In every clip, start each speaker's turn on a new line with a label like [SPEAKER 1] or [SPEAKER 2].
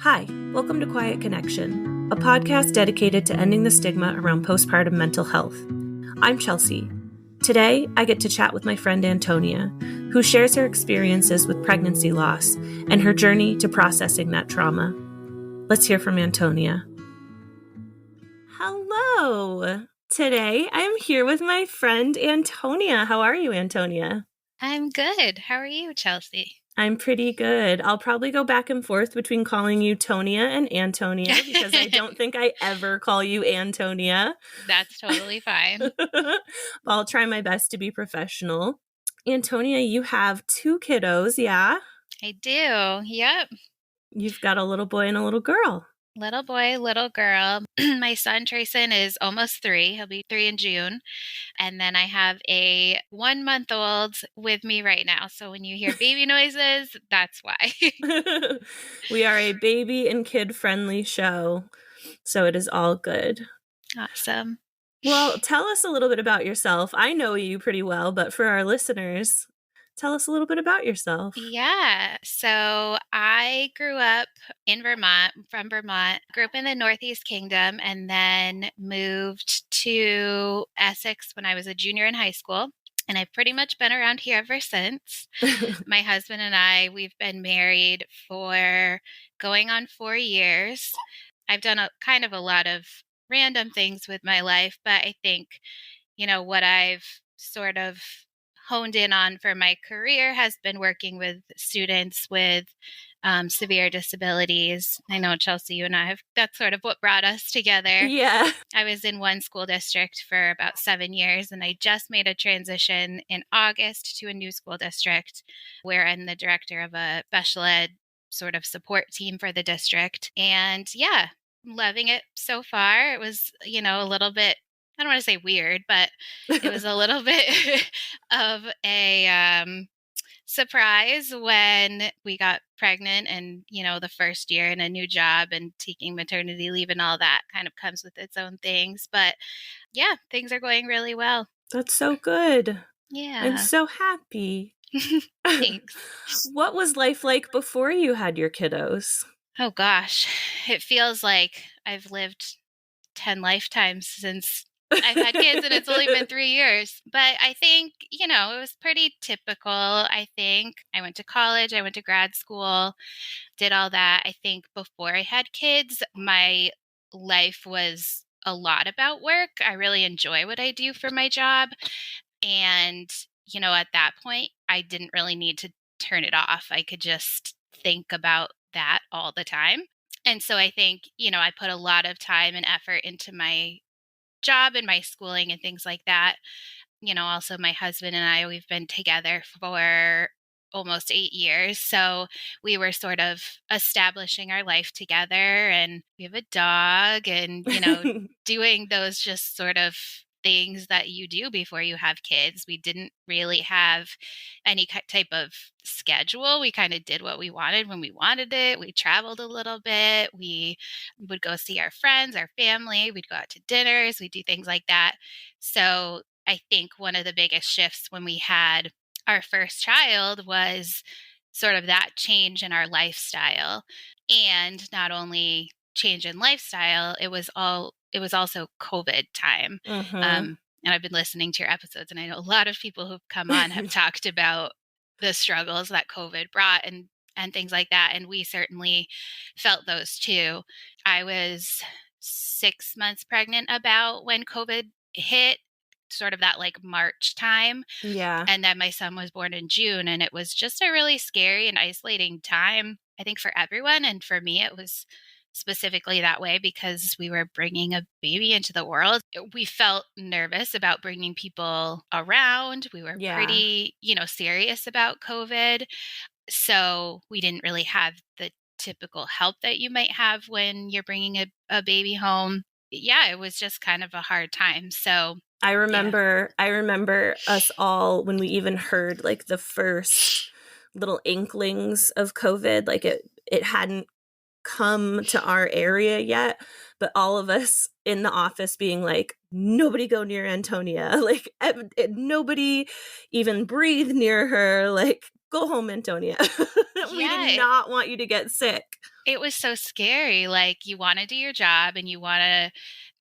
[SPEAKER 1] Hi, welcome to Quiet Connection, a podcast dedicated to ending the stigma around postpartum mental health. I'm Chelsea. Today, I get to chat with my friend Antonia, who shares her experiences with pregnancy loss and her journey to processing that trauma. Let's hear from Antonia. Hello! Today, I'm here with my friend Antonia. How are you, Antonia?
[SPEAKER 2] I'm good. How are you, Chelsea?
[SPEAKER 1] I'm pretty good. I'll probably go back and forth between calling you Tonia and Antonia because I don't think I ever call you Antonia.
[SPEAKER 2] That's totally fine.
[SPEAKER 1] I'll try my best to be professional. Antonia, you have 2 kiddos, yeah?
[SPEAKER 2] I do. Yep.
[SPEAKER 1] You've got a little boy and a little girl.
[SPEAKER 2] Little boy, little girl. My son, Trayson, is almost 3. He'll be 3 in June. And then I have a 1-month-old with me right now. So when you hear baby noises, that's why.
[SPEAKER 1] We are a baby and kid-friendly show, so it is all good.
[SPEAKER 2] Awesome.
[SPEAKER 1] Well, tell us a little bit about yourself. I know you pretty well, but for our listeners, tell us a little bit about yourself.
[SPEAKER 2] Yeah. So I grew up in Vermont, from Vermont, grew up in the Northeast Kingdom, and then moved to Essex when I was a junior in high school. And I've pretty much been around here ever since. My husband and I, we've been married for going on 4 years. I've done a lot of random things with my life, but I think, what I've sort of honed in on for my career has been working with students with severe disabilities. I know, Chelsea, you and I that's sort of what brought us together.
[SPEAKER 1] Yeah.
[SPEAKER 2] I was in one school district for about 7 years, and I just made a transition in August to a new school district where I'm the director of a special ed sort of support team for the district. And yeah, loving it so far. It was, a little bit, I don't want to say weird, but it was a little bit of a surprise when we got pregnant and, the first year in a new job and taking maternity leave and all that kind of comes with its own things. But yeah, things are going really well.
[SPEAKER 1] That's so good.
[SPEAKER 2] Yeah.
[SPEAKER 1] I'm so happy.
[SPEAKER 2] Thanks.
[SPEAKER 1] What was life like before you had your kiddos?
[SPEAKER 2] Oh gosh, it feels like I've lived 10 lifetimes since I've had kids and it's only been 3 years. But I think, it was pretty typical. I think I went to college, I went to grad school, did all that. I think before I had kids, my life was a lot about work. I really enjoy what I do for my job. And, at that point, I didn't really need to turn it off. I could just think about that all the time. And so I think, I put a lot of time and effort into my job and my schooling and things like that. Also my husband and I, we've been together for almost 8 years. So we were sort of establishing our life together, and we have a dog and, doing those just sort of things that you do before you have kids. We didn't really have any type of schedule. We kind of did what we wanted when we wanted it. We traveled a little bit. We would go see our friends, our family. We'd go out to dinners. We'd do things like that. So I think one of the biggest shifts when we had our first child was sort of that change in our lifestyle. And not only change in lifestyle, it was also COVID time. And I've been listening to your episodes, and I know a lot of people who've come on have talked about the struggles that COVID brought and things like that. And we certainly felt those too. I was 6 months pregnant about when COVID hit, sort of that like March time.
[SPEAKER 1] Yeah.
[SPEAKER 2] And then my son was born in June, and it was just a really scary and isolating time, I think, for everyone. And for me, it was specifically that way because we were bringing a baby into the world. We felt nervous about bringing people around. We were pretty, serious about COVID. So we didn't really have the typical help that you might have when you're bringing a baby home. Yeah, it was just kind of a hard time. So
[SPEAKER 1] I remember us all when we even heard like the first little inklings of COVID, like it hadn't come to our area yet, but all of us in the office being like, nobody go near Antonia, like nobody even breathe near her, like go home, Antonia. We do
[SPEAKER 2] Yeah,
[SPEAKER 1] not want you to get sick.
[SPEAKER 2] it was so scary. Like, you want to do your job and you want to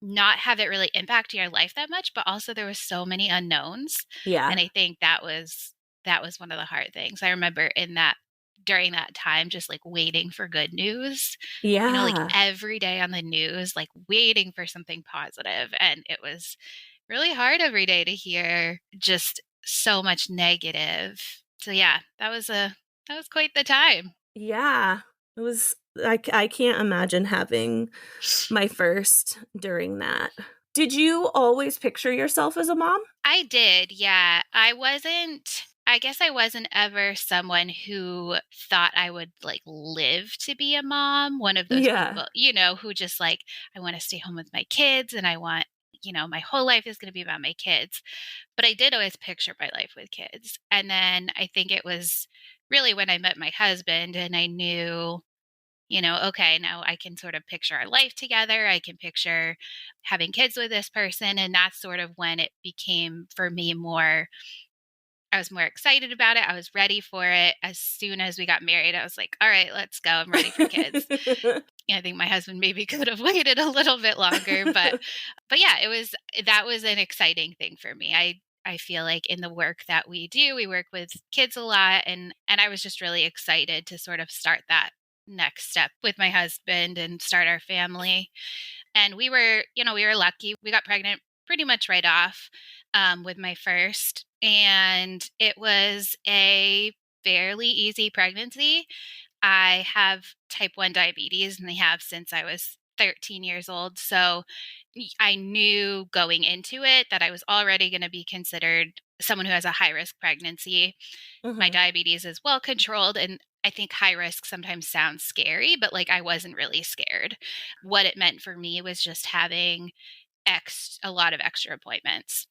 [SPEAKER 2] not have it really impact your life that much, but also there was so many unknowns.
[SPEAKER 1] Yeah.
[SPEAKER 2] And I think that was one of the hard things. I remember in that during that time just like waiting for good news. Like
[SPEAKER 1] Yeah.
[SPEAKER 2] every day on the news, like waiting for something positive, and it was really hard every day to hear just so much negative. So yeah, that was quite the time.
[SPEAKER 1] Yeah. It was, I can't imagine having my first during that. Did you always picture yourself as a mom?
[SPEAKER 2] I did, yeah. I guess I wasn't ever someone who thought I would like live to be a mom. One of those
[SPEAKER 1] Yeah.
[SPEAKER 2] people, who just like, I want to stay home with my kids and I want, my whole life is going to be about my kids. But I did always picture my life with kids. And then I think it was really when I met my husband and I knew, okay, now I can sort of picture our life together. I can picture having kids with this person. And that's sort of when it became for me I was more excited about it. I was ready for it. As soon as we got married, I was like, all right, let's go. I'm ready for kids. I think my husband maybe could have waited a little bit longer, but yeah, that was an exciting thing for me. I feel like in the work that we do, we work with kids a lot, and I was just really excited to sort of start that next step with my husband and start our family. And we were lucky. We got pregnant pretty much right off with my first, and it was a fairly easy pregnancy. I have type 1 diabetes, and they have since I was 13 years old. So I knew going into it that I was already going to be considered someone who has a high risk pregnancy. My
[SPEAKER 1] Hmm.
[SPEAKER 2] diabetes is well controlled, and I think high risk sometimes sounds scary, but like I wasn't really scared. What it meant for me was just having a lot of extra appointments.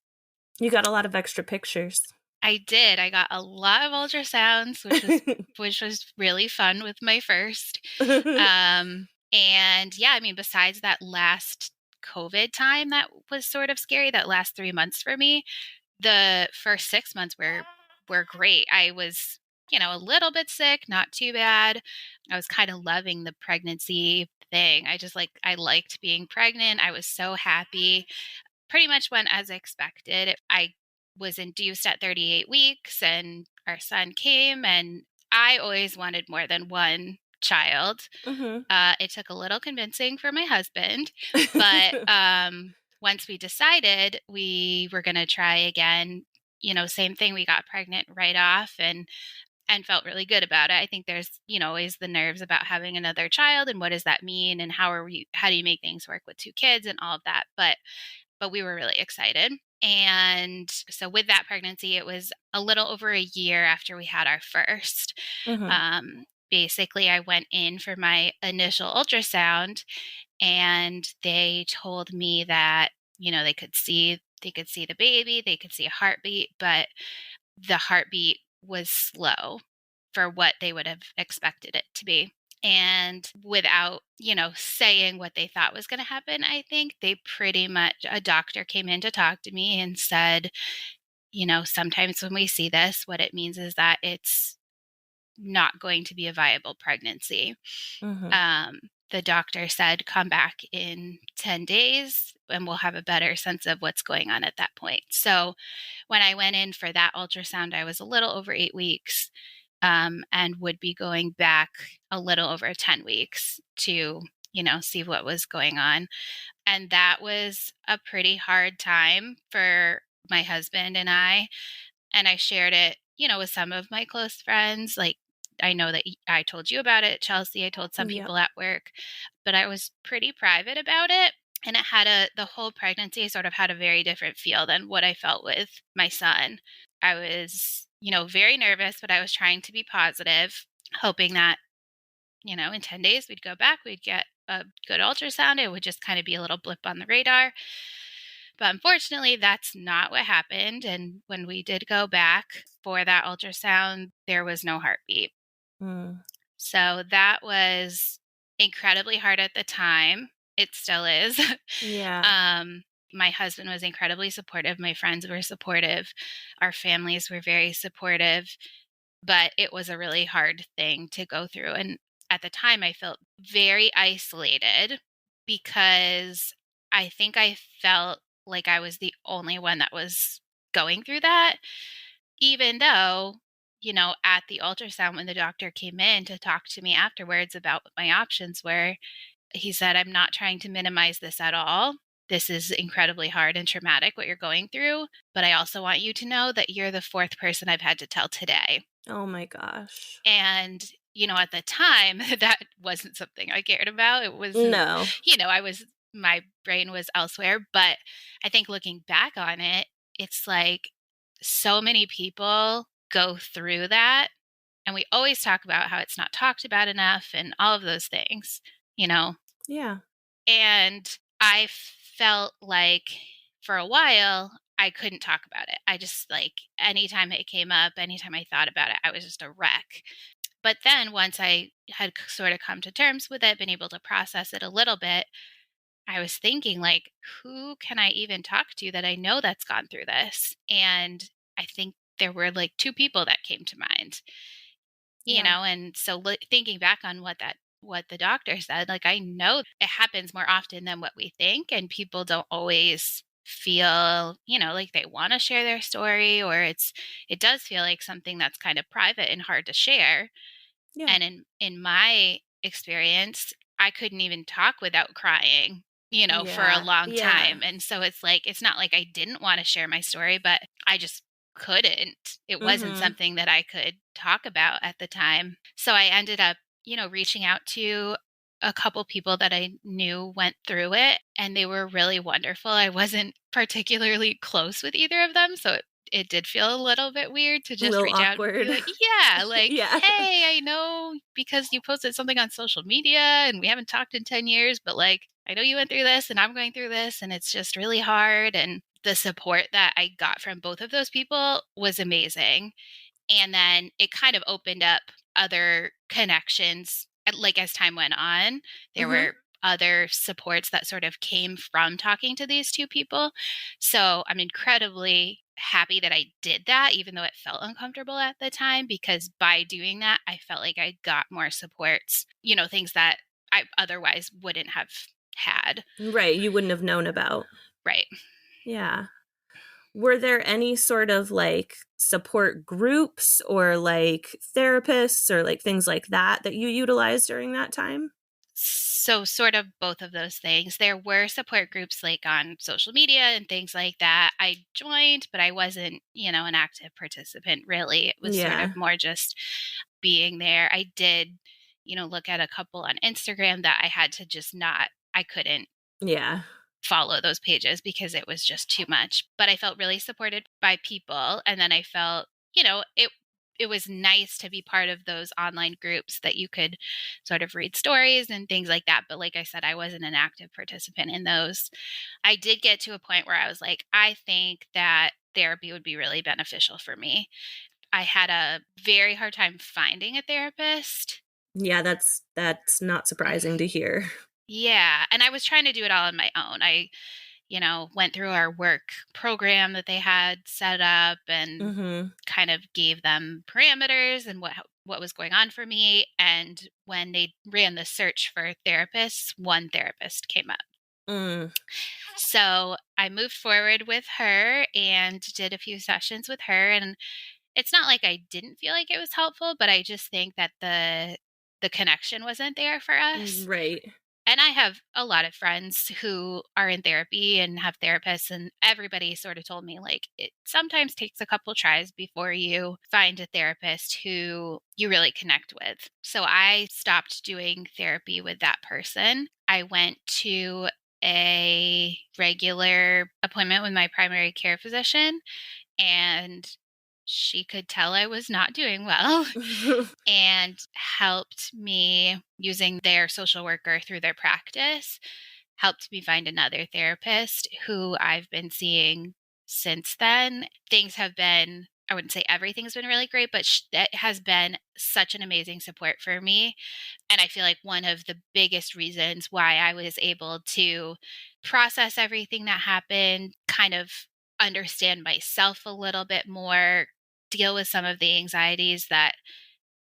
[SPEAKER 1] You got a lot of extra pictures.
[SPEAKER 2] I did. I got a lot of ultrasounds, which was really fun with my first. And yeah, I mean, besides that last COVID time, that was sort of scary. That last 3 months for me, the first 6 months were great. I was, a little bit sick, not too bad. I was kind of loving the pregnancy thing. I liked being pregnant. I was so happy. Pretty much went as expected. I was induced at 38 weeks and our son came, and I always wanted more than one child.
[SPEAKER 1] Hmm.
[SPEAKER 2] It took a little convincing for my husband, but once we decided we were going to try again, same thing. We got pregnant right off and felt really good about it. I think there's, always the nerves about having another child and what does that mean and how do you make things work with two kids and all of that. But we were really excited. And so with that pregnancy, it was a little over a year after we had our first.
[SPEAKER 1] Hmm.
[SPEAKER 2] Basically, I went in for my initial ultrasound, and they told me that they could see the baby, they could see a heartbeat, but the heartbeat was slow for what they would have expected it to be. And without, saying what they thought was going to happen, I think a doctor came in to talk to me and said, sometimes when we see this, what it means is that it's not going to be a viable pregnancy.
[SPEAKER 1] Hmm.
[SPEAKER 2] Um, the doctor said, come back in 10 days and we'll have a better sense of what's going on at that point. So when I went in for that ultrasound, I was a little over 8 weeks, and would be going back a little over 10 weeks to, see what was going on. And that was a pretty hard time for my husband and I. And I shared it, with some of my close friends. Like, I know that I told you about it, Chelsea. I told some
[SPEAKER 1] Yep.
[SPEAKER 2] people at work, but I was pretty private about it. And the whole pregnancy sort of had a very different feel than what I felt with my son. I was, very nervous, but I was trying to be positive, hoping that, in 10 days we'd go back, we'd get a good ultrasound. It would just kind of be a little blip on the radar. But unfortunately, that's not what happened. And when we did go back for that ultrasound, there was no heartbeat.
[SPEAKER 1] Mm.
[SPEAKER 2] So that was incredibly hard at the time. It still is.
[SPEAKER 1] Yeah.
[SPEAKER 2] um, my husband was incredibly supportive. My friends were supportive. Our families were very supportive. but it was a really hard thing to go through. And at the time, I felt very isolated because I think I felt like I was the only one that was going through that, even though, at the ultrasound, when the doctor came in to talk to me afterwards about what my options were, he said, "I'm not trying to minimize this at all. This is incredibly hard and traumatic what you're going through, but I also want you to know that you're the fourth person I've had to tell today."
[SPEAKER 1] Oh my gosh.
[SPEAKER 2] And, at the time, that wasn't something I cared about. It wasn't,
[SPEAKER 1] No.
[SPEAKER 2] my brain was elsewhere. But I think looking back on it, it's like so many people go through that. And we always talk about how it's not talked about enough and all of those things, you know.
[SPEAKER 1] Yeah.
[SPEAKER 2] And I felt like for a while, I couldn't talk about it. I just like anytime it came up, anytime I thought about it, I was just a wreck. But then once I had sort of come to terms with it, been able to process it a little bit, I was thinking, like, who can I even talk to that I know that's gone through this? And I think there were like two people that came to mind,
[SPEAKER 1] Yeah.
[SPEAKER 2] and so thinking back on what the doctor said, like, I know it happens more often than what we think, and people don't always feel, like they want to share their story, or it does feel like something that's kind of private and hard to share.
[SPEAKER 1] Yeah.
[SPEAKER 2] And in my experience, I couldn't even talk without crying, for a
[SPEAKER 1] Yeah.
[SPEAKER 2] long
[SPEAKER 1] Yeah.
[SPEAKER 2] time. And so it's like, it's not like I didn't want to share my story, but I just couldn't. It wasn't
[SPEAKER 1] Mhm.
[SPEAKER 2] something that I could talk about at the time. So I ended up, reaching out to a couple people that I knew went through it, and they were really wonderful. I wasn't particularly close with either of them, so it did feel a little bit weird to
[SPEAKER 1] A
[SPEAKER 2] just
[SPEAKER 1] little
[SPEAKER 2] reach out and be
[SPEAKER 1] awkward.
[SPEAKER 2] like, yeah, like,
[SPEAKER 1] Yeah.
[SPEAKER 2] "Hey, I know because you posted something on social media and we haven't talked in 10 years, but like, I know you went through this and I'm going through this and it's just really hard." And the support that I got from both of those people was amazing. And then it kind of opened up other connections. Like as time went on, there
[SPEAKER 1] Mhm.
[SPEAKER 2] were other supports that sort of came from talking to these two people. So I'm incredibly happy that I did that, even though it felt uncomfortable at the time, because by doing that, I felt like I got more supports, things that I otherwise wouldn't have had.
[SPEAKER 1] Right, you wouldn't have known about.
[SPEAKER 2] Right.
[SPEAKER 1] Yeah. Were there any sort of, like, support groups or, like, therapists or, like, things like that that you utilized during that time?
[SPEAKER 2] So, sort of both of those things. There were support groups like on social media and things like that. I joined, but I wasn't, an active participant really. It was sort of
[SPEAKER 1] Yeah.
[SPEAKER 2] more just being there. I did, look at a couple on Instagram that I had to just not, I couldn't
[SPEAKER 1] Yeah.
[SPEAKER 2] follow those pages because it was just too much. But I felt really supported by people. And then I felt, it was nice to be part of those online groups that you could sort of read stories and things like that. But like I said, I wasn't an active participant in those. I did get to a point where I was like, I think that therapy would be really beneficial for me. I had a very hard time finding a therapist.
[SPEAKER 1] Yeah, that's not surprising to hear.
[SPEAKER 2] Yeah. And I was trying to do it all on my own. I went through our work program that they had set up and
[SPEAKER 1] Mhm.
[SPEAKER 2] kind of gave them parameters and what was going on for me. And when they ran the search for therapists, one therapist came up.
[SPEAKER 1] Mm.
[SPEAKER 2] So I moved forward with her and did a few sessions with her. And it's not like I didn't feel like it was helpful, but I just think that the connection wasn't there for us.
[SPEAKER 1] Right.
[SPEAKER 2] And I have a lot of friends who are in therapy and have therapists, and everybody sort of told me like it sometimes takes a couple tries before you find a therapist who you really connect with. So I stopped doing therapy with that person. I went to a regular appointment with my primary care physician, and she could tell I was not doing well and helped me using their social worker through their practice, helped me find another therapist who I've been seeing since then. Things have been, I wouldn't say everything's been really great, but it has been such an amazing support for me. And I feel like one of the biggest reasons why I was able to process everything that happened, kind of understand myself a little bit more, deal with some of the anxieties that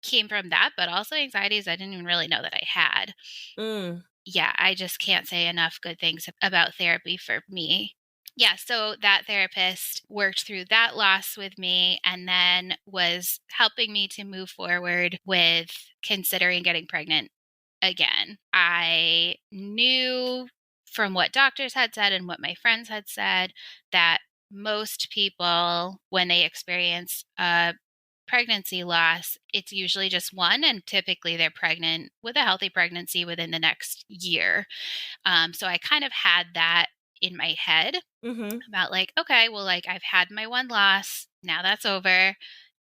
[SPEAKER 2] came from that, but also anxieties I didn't even really know that I had.
[SPEAKER 1] Mm.
[SPEAKER 2] Yeah, I just can't say enough good things about therapy for me. Yeah, so that therapist worked through that loss with me and then was helping me to move forward with considering getting pregnant again. I knew from what doctors had said and what my friends had said that most people, when they experience a pregnancy loss, it's usually just one, and typically they're pregnant with a healthy pregnancy within the next year. So I kind of had that in my head
[SPEAKER 1] Mm-hmm.
[SPEAKER 2] about like, okay, well, like I've had my one loss, now that's over.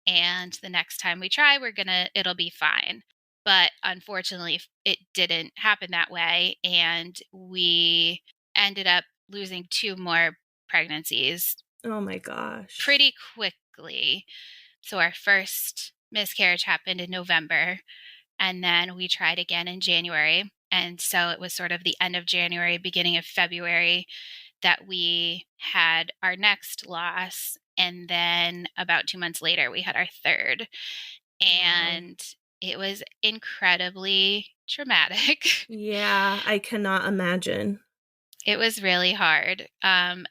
[SPEAKER 2] And the next time we try, it'll be fine. But unfortunately, it didn't happen that way. And we ended up losing 2 more pregnancies
[SPEAKER 1] Oh my gosh.
[SPEAKER 2] pretty quickly. So our first miscarriage happened in November, and then we tried again in January. And so it was sort of the end of January, beginning of February that we had our next loss. And then about 2 months later, we had our third.
[SPEAKER 1] Wow.
[SPEAKER 2] And it was incredibly traumatic.
[SPEAKER 1] Yeah, I cannot imagine.
[SPEAKER 2] It was really hard. And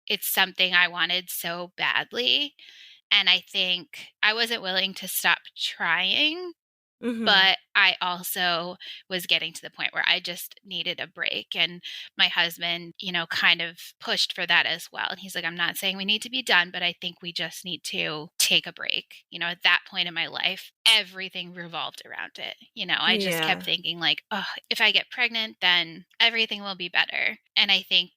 [SPEAKER 2] it's something I wanted so badly. And I think I wasn't willing to stop trying,
[SPEAKER 1] Mm-hmm.
[SPEAKER 2] but I also was getting to the point where I just needed a break. And my husband, kind of pushed for that as well. And he's like, I'm not saying we need to be done, but I think we just need to take a break. At that point in my life, everything revolved around it. I just kept
[SPEAKER 1] Yeah.
[SPEAKER 2] thinking, like, oh, if I get pregnant, then everything will be better. And I think,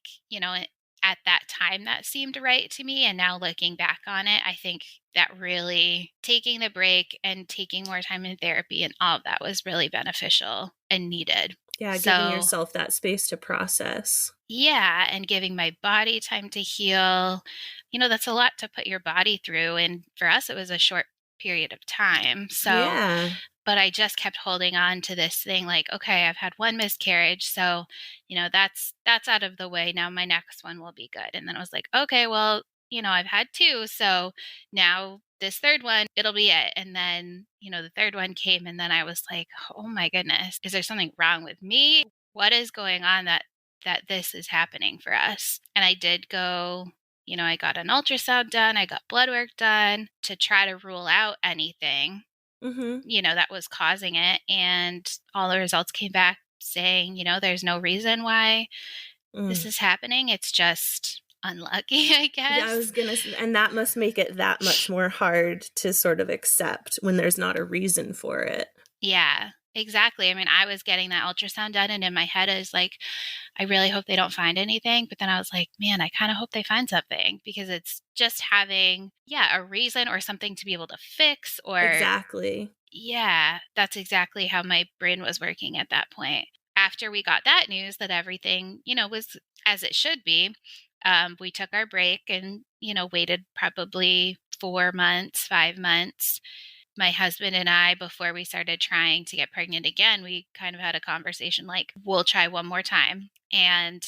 [SPEAKER 2] at that time that seemed right to me. And now looking back on it, I think that really taking the break and taking more time in therapy and all of that was really beneficial and needed.
[SPEAKER 1] Yeah, giving
[SPEAKER 2] So,
[SPEAKER 1] yourself that space to process.
[SPEAKER 2] yeah, and giving my body time to heal. That's a lot to put your body through. And for us, it was a short period of time. So,
[SPEAKER 1] Yeah.
[SPEAKER 2] but I just kept holding on to this thing like, okay, I've had one miscarriage, so that's out of the way. Now my next one will be good. And then I was like, okay, well, I've had two, so now this third one, it'll be it. And then, the third one came and then I was like, oh my goodness, is there something wrong with me? What is going on that this is happening for us? And I did go, I got an ultrasound done, I got blood work done to try to rule out anything
[SPEAKER 1] Mm-hmm.
[SPEAKER 2] that was causing it. And all the results came back saying, there's no reason why this
[SPEAKER 1] Mm.
[SPEAKER 2] is happening. It's just unlucky, I
[SPEAKER 1] Yeah, I
[SPEAKER 2] guess.
[SPEAKER 1] was gonna, and that must make it that much more hard to sort of accept when there's not a reason for it.
[SPEAKER 2] Yeah, exactly. I mean, I was getting that ultrasound done, and in my head, I was like, I really hope they don't find anything. But then I was like, man, I kind of hope they find something because it's just having, yeah, a reason or something to be able to fix or
[SPEAKER 1] Exactly.
[SPEAKER 2] yeah, that's exactly how my brain was working at that point. After we got that news that everything, was as it should be, we took our break and, waited probably 4 months, 5 months. My husband and I, before we started trying to get pregnant again, we kind of had a conversation like, we'll try one more time. And,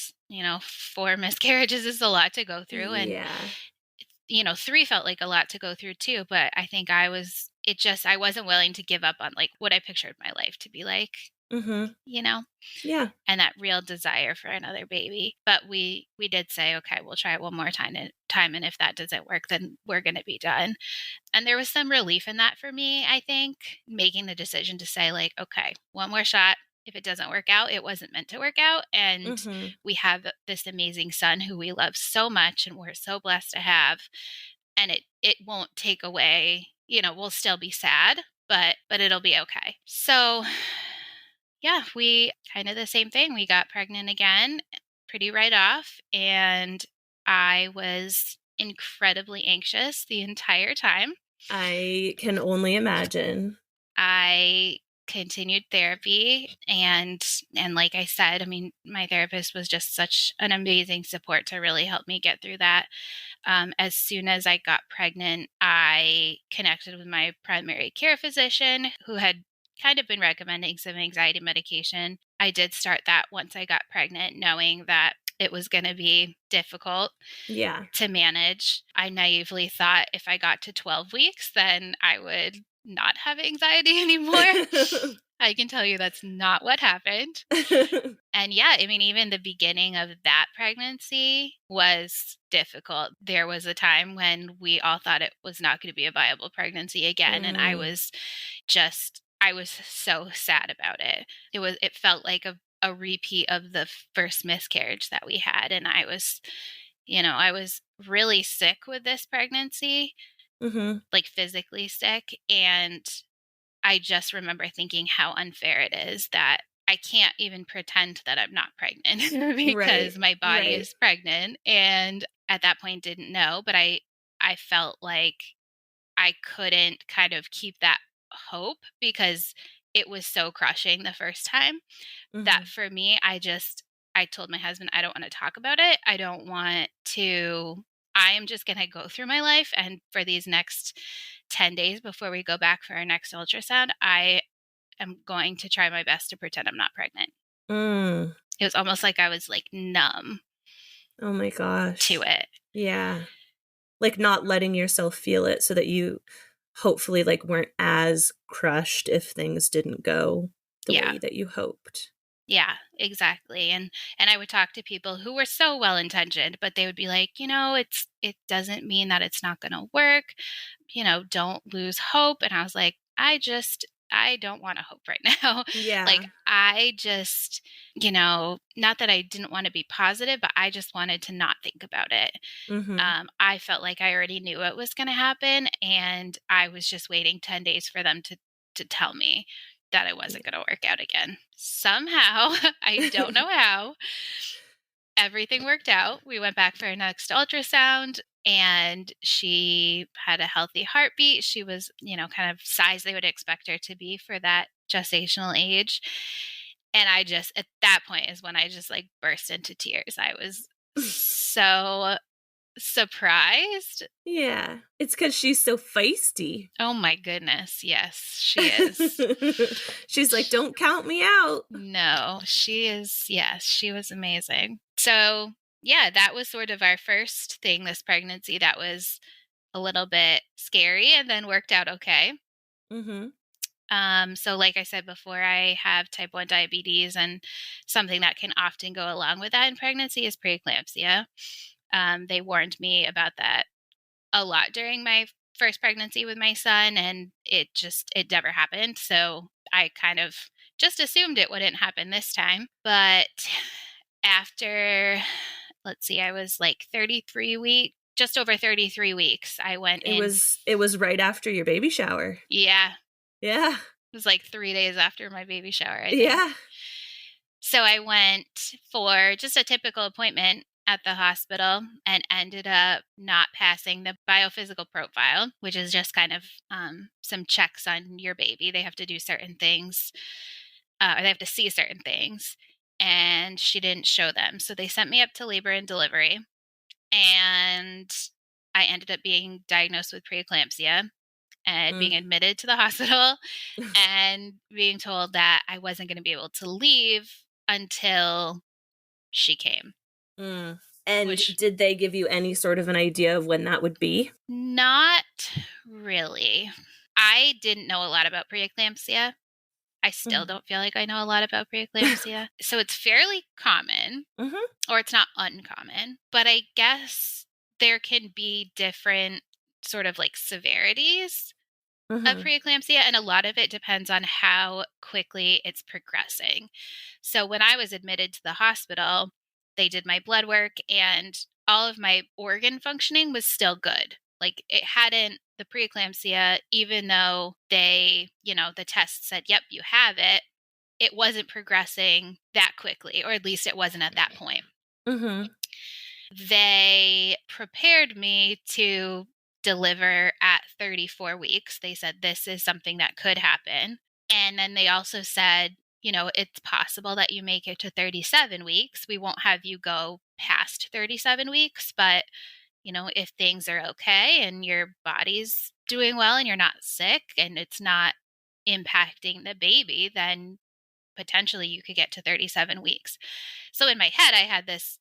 [SPEAKER 2] 4 miscarriages is a lot to go through. And
[SPEAKER 1] Yeah.
[SPEAKER 2] 3 felt like a lot to go through too, but I think I wasn't willing to give up on like what I pictured my life to be like,
[SPEAKER 1] Mm-hmm.
[SPEAKER 2] you know,
[SPEAKER 1] Yeah.
[SPEAKER 2] and that real desire for another baby. But we did say, okay, we'll try it one more time. And if that doesn't work, then we're going to be done. And there was some relief in that for me, I think, making the decision to say like, okay, one more shot. If it doesn't work out, it wasn't meant to work out. And
[SPEAKER 1] Mm-hmm.
[SPEAKER 2] we have this amazing son who we love so much and we're so blessed to have. And it won't take away, we'll still be sad, but it'll be okay. So yeah, we kind of the same thing. We got pregnant again pretty right off. And I was incredibly anxious the entire time.
[SPEAKER 1] I can only imagine.
[SPEAKER 2] I continued therapy and like I said, I mean, my therapist was just such an amazing support to really help me get through that. As soon as I got pregnant, I connected with my primary care physician who had kind of been recommending some anxiety medication. I did start that once I got pregnant, knowing that it was going to be difficult
[SPEAKER 1] Yeah.
[SPEAKER 2] to manage. I naively thought if I got to 12 weeks, then I would not have anxiety anymore. I can tell you that's not what happened. And yeah, I mean, even the beginning of that pregnancy was difficult. There was a time when we all thought it was not going to be a viable pregnancy again. And I was so sad about it. It felt like a repeat of the first miscarriage that we had. And I was really sick with this pregnancy,
[SPEAKER 1] Mm-hmm.
[SPEAKER 2] like physically sick. And I just remember thinking how unfair it is that I can't even pretend that I'm not pregnant
[SPEAKER 1] Right.
[SPEAKER 2] because my body
[SPEAKER 1] Right.
[SPEAKER 2] is pregnant. And at that point didn't know, but I felt like I couldn't kind of keep that hope because it was so crushing the first time that
[SPEAKER 1] Mm-hmm.
[SPEAKER 2] for me, I told my husband, I don't want to talk about it. I am just going to go through my life. And for these next 10 days before we go back for our next ultrasound, I am going to try my best to pretend I'm not pregnant.
[SPEAKER 1] Mm.
[SPEAKER 2] It was almost like I was like numb
[SPEAKER 1] Oh my
[SPEAKER 2] to
[SPEAKER 1] gosh.
[SPEAKER 2] it.
[SPEAKER 1] Yeah. Like not letting yourself feel it so that you hopefully like weren't as crushed if things didn't go the
[SPEAKER 2] Yeah.
[SPEAKER 1] way that you hoped.
[SPEAKER 2] Yeah, exactly. And I would talk to people who were so well intentioned, but they would be like, it doesn't mean that it's not going to work. Don't lose hope. And I was like, I don't want to hope right now. Like
[SPEAKER 1] Yeah.
[SPEAKER 2] I just, not that I didn't want to be positive, but I just wanted to not think about it.
[SPEAKER 1] Mm-hmm.
[SPEAKER 2] I felt like I already knew it was going to happen, and I was just waiting 10 days for them to tell me that it wasn't going to work out again. Somehow, I don't know how, everything worked out. We went back for our next ultrasound, and she had a healthy heartbeat. She was, kind of size they would expect her to be for that gestational age. And at that point is when I just like burst into tears. I was so surprised.
[SPEAKER 1] Yeah. It's because she's so feisty.
[SPEAKER 2] Oh my goodness. Yes, she is.
[SPEAKER 1] She's like, don't count me out.
[SPEAKER 2] No, she is. Yes, she was amazing. So, yeah, that was sort of our first thing this pregnancy that was a little bit scary and then worked out okay.
[SPEAKER 1] Mm-hmm.
[SPEAKER 2] So like I said before, I have type 1 diabetes, and something that can often go along with that in pregnancy is preeclampsia. They warned me about that a lot during my first pregnancy with my son, and it never happened. So I kind of just assumed it wouldn't happen this time. But after, let's see, I was like 33 weeks, just over 33 weeks, I went
[SPEAKER 1] It
[SPEAKER 2] in.
[SPEAKER 1] was right after your baby shower.
[SPEAKER 2] Yeah,
[SPEAKER 1] Yeah.
[SPEAKER 2] it was like 3 days after my baby shower, I think.
[SPEAKER 1] Yeah.
[SPEAKER 2] So I went for just a typical appointment at the hospital and ended up not passing the biophysical profile, which is just kind of some checks on your baby. They have to do certain things, or they have to see certain things, and she didn't show them. So they sent me up to labor and delivery, and I ended up being diagnosed with preeclampsia and being
[SPEAKER 1] Mm.
[SPEAKER 2] admitted to the hospital and being told that I wasn't going to be able to leave until she came,
[SPEAKER 1] Mm. And
[SPEAKER 2] which
[SPEAKER 1] did they give you any sort of an idea of when that would be?
[SPEAKER 2] not really. I didn't know a lot about preeclampsia. I still
[SPEAKER 1] Mm.
[SPEAKER 2] don't feel like I know a lot about preeclampsia. So it's fairly common,
[SPEAKER 1] Mm-hmm.
[SPEAKER 2] or it's not uncommon, but I guess there can be different sort of like severities of
[SPEAKER 1] Mm-hmm.
[SPEAKER 2] preeclampsia, and a lot of it depends on how quickly it's progressing. So when I was admitted to the hospital, they did my blood work, and all of my organ functioning was still good. Like the preeclampsia, even though the test said, yep, you have it wasn't progressing that quickly, or at least it wasn't at that point.
[SPEAKER 1] Mm-hmm.
[SPEAKER 2] They prepared me to deliver at 34 weeks. They said this is something that could happen. And then they also said, it's possible that you make it to 37 weeks. We won't have you go past 37 weeks, but if things are okay and your body's doing well and you're not sick and it's not impacting the baby, then potentially you could get to 37 weeks. So in my head, I had this,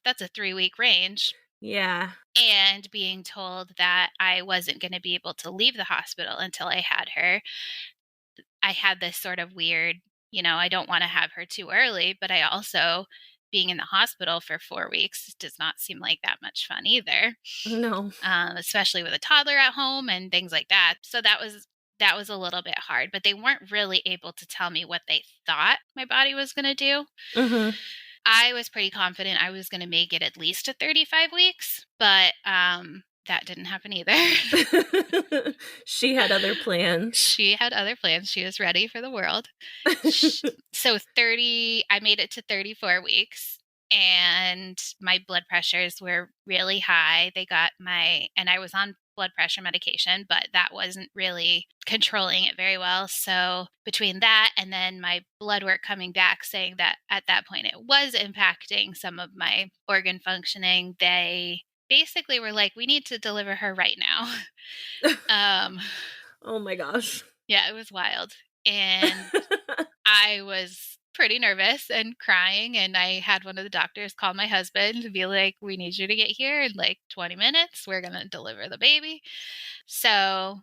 [SPEAKER 2] that's a 3-week range.
[SPEAKER 1] Yeah.
[SPEAKER 2] And being told that I wasn't going to be able to leave the hospital until I had her, I had this sort of weird, I don't want to have her too early, but I also, being in the hospital for 4 weeks does not seem like that much fun either,
[SPEAKER 1] No.
[SPEAKER 2] especially with a toddler at home and things like that. So that was a little bit hard, but they weren't really able to tell me what they thought my body was going to do.
[SPEAKER 1] Mm-hmm.
[SPEAKER 2] I was pretty confident I was going to make it at least to 35 weeks, but that didn't happen either.
[SPEAKER 1] She had other plans.
[SPEAKER 2] She had other plans. She was ready for the world. So I made it to 34 weeks, and my blood pressures were really high. And I was on blood pressure medication, but that wasn't really controlling it very well. So between that and then my blood work coming back saying that at that point it was impacting some of my organ functioning, they basically were like, we need to deliver her right now.
[SPEAKER 1] Oh my gosh.
[SPEAKER 2] Yeah, it was wild. And I was pretty nervous and crying, and I had one of the doctors call my husband to be like, we need you to get here in like 20 minutes. We're going to deliver the baby. So,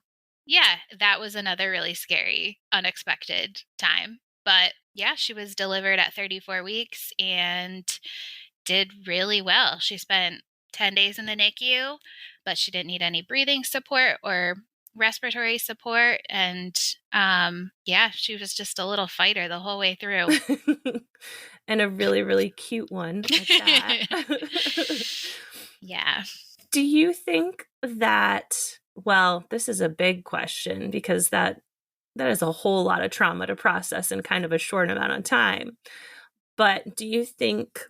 [SPEAKER 2] yeah, that was another really scary, unexpected time. But yeah, she was delivered at 34 weeks and did really well. She spent 10 days in the NICU, but she didn't need any breathing support or respiratory support. And yeah, she was just a little fighter the whole way through.
[SPEAKER 1] And a really, really cute one at that.
[SPEAKER 2] Yeah.
[SPEAKER 1] Do you think that, well, this is a big question because that is a whole lot of trauma to process in kind of a short amount of time. But do you think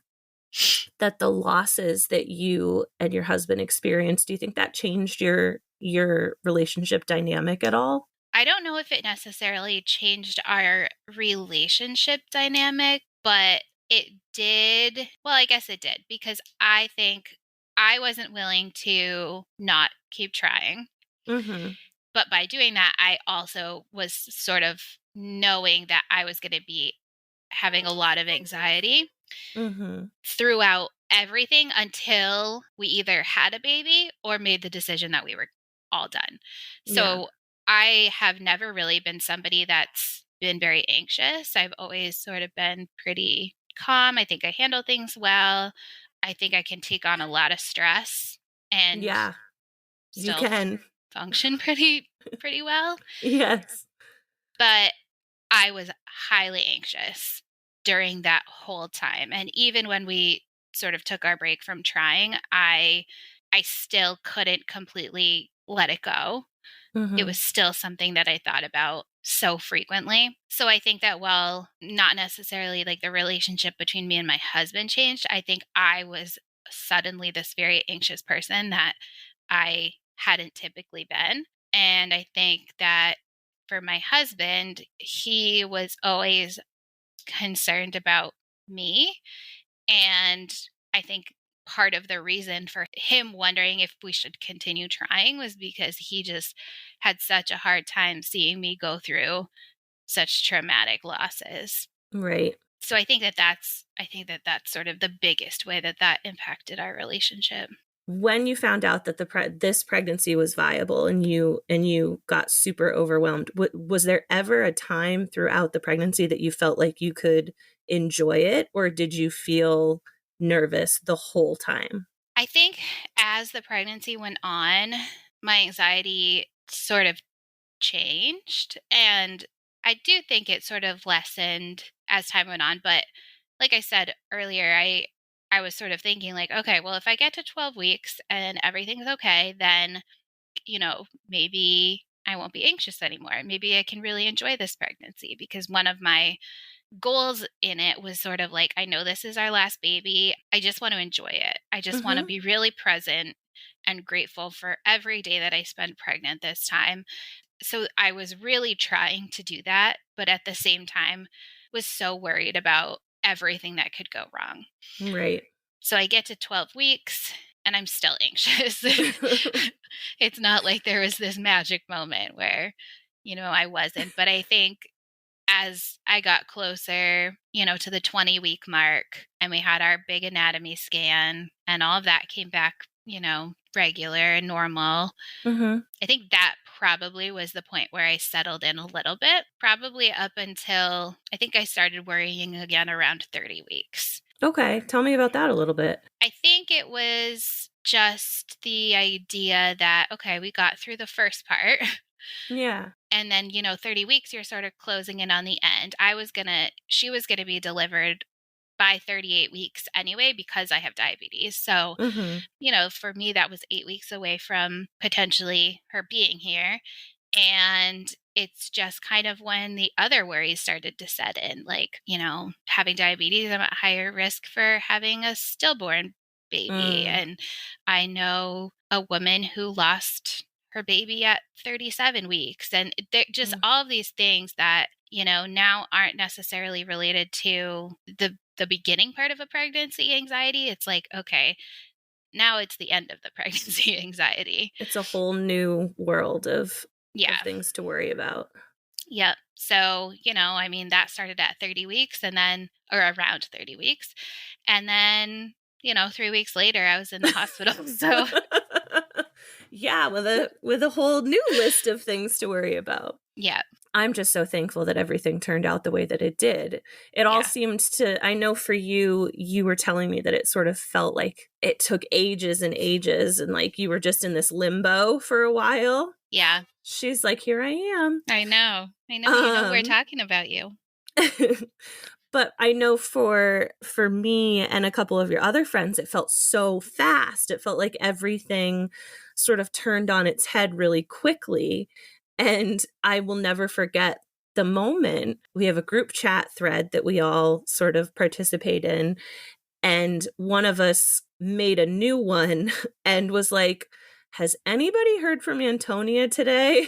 [SPEAKER 1] that the losses that you and your husband experienced, do you think that changed your relationship dynamic at all?
[SPEAKER 2] I don't know if it necessarily changed our relationship dynamic, but it did. Well, I guess it did, because I think I wasn't willing to not keep trying.
[SPEAKER 1] Mm-hmm.
[SPEAKER 2] But by doing that, I also was sort of knowing that I was going to be having a lot of anxiety
[SPEAKER 1] Mm-hmm.
[SPEAKER 2] throughout everything until we either had a baby or made the decision that we were all done. So I have never really been somebody that's been very anxious. I've always sort of been pretty calm. I think I handle things well. I think I can take on a lot of stress and
[SPEAKER 1] Yeah, you
[SPEAKER 2] still
[SPEAKER 1] can.
[SPEAKER 2] function pretty well.
[SPEAKER 1] Yes.
[SPEAKER 2] But I was highly anxious during that whole time. And even when we sort of took our break from trying, I still couldn't completely let it go.
[SPEAKER 1] Mm-hmm.
[SPEAKER 2] It was still something that I thought about so frequently. So I think that while not necessarily like the relationship between me and my husband changed, I think I was suddenly this very anxious person that I hadn't typically been. And I think that for my husband, he was always concerned about me. And I think part of the reason for him wondering if we should continue trying was because he just had such a hard time seeing me go through such traumatic losses.
[SPEAKER 1] Right.
[SPEAKER 2] So I think that that's sort of the biggest way that impacted our relationship.
[SPEAKER 1] When you found out that this pregnancy was viable and you got super overwhelmed, was there ever a time throughout the pregnancy that you felt like you could enjoy it, or did you feel nervous the whole time?
[SPEAKER 2] I think as the pregnancy went on, my anxiety sort of changed, and I do think it sort of lessened as time went on. But like I said earlier, I was sort of thinking like, okay, well, if I get to 12 weeks and everything's okay, then, maybe I won't be anxious anymore. Maybe I can really enjoy this pregnancy, because one of my goals in it was sort of like, I know this is our last baby. I just want to enjoy it. I just want to be really present and grateful for every day that I spend pregnant this time. So I was really trying to do that, but at the same time was so worried about everything that could go wrong.
[SPEAKER 1] Right.
[SPEAKER 2] So I get to 12 weeks and I'm still anxious. It's not like there was this magic moment where, I wasn't. But I think as I got closer, to the 20-week mark, and we had our big anatomy scan and all of that came back, regular and normal,
[SPEAKER 1] Mm-hmm.
[SPEAKER 2] I think that probably was the point where I settled in a little bit, probably up until I think I started worrying again around 30 weeks.
[SPEAKER 1] Okay. Tell me about that a little bit.
[SPEAKER 2] I think it was just the idea that, okay, we got through the first part.
[SPEAKER 1] Yeah.
[SPEAKER 2] And then, 30 weeks, you're sort of closing in on the end. She was going to be delivered by 38 weeks anyway, because I have diabetes. So,
[SPEAKER 1] Mm-hmm.
[SPEAKER 2] for me, that was 8 weeks away from potentially her being here. And it's just kind of when the other worries started to set in, like, having diabetes, I'm at higher risk for having a stillborn baby.
[SPEAKER 1] Mm.
[SPEAKER 2] And I know a woman who lost her baby at 37 weeks. And just
[SPEAKER 1] Mm.
[SPEAKER 2] all of these things that, now aren't necessarily related to the beginning part of a pregnancy anxiety. It's like, okay, now it's the end of the pregnancy anxiety.
[SPEAKER 1] It's a whole new world of
[SPEAKER 2] Yeah.
[SPEAKER 1] things to worry about.
[SPEAKER 2] Yep. So, that started at 30 weeks or around 30 weeks. And then, 3 weeks later, I was in the hospital. So,
[SPEAKER 1] Yeah, with a whole new list of things to worry about.
[SPEAKER 2] yeah.
[SPEAKER 1] I'm just so thankful that everything turned out the way that it did. It all
[SPEAKER 2] Yeah.
[SPEAKER 1] seemed to, I know for you, you were telling me that it sort of felt like it took ages and ages and like you were just in this limbo for a while.
[SPEAKER 2] Yeah.
[SPEAKER 1] She's like, here I am.
[SPEAKER 2] I know. We're talking about you.
[SPEAKER 1] But I know for me and a couple of your other friends, it felt so fast. It felt like everything sort of turned on its head really quickly. And I will never forget the moment. We have a group chat thread that we all sort of participate in. And one of us made a new one and was like, has anybody heard from Antonia today?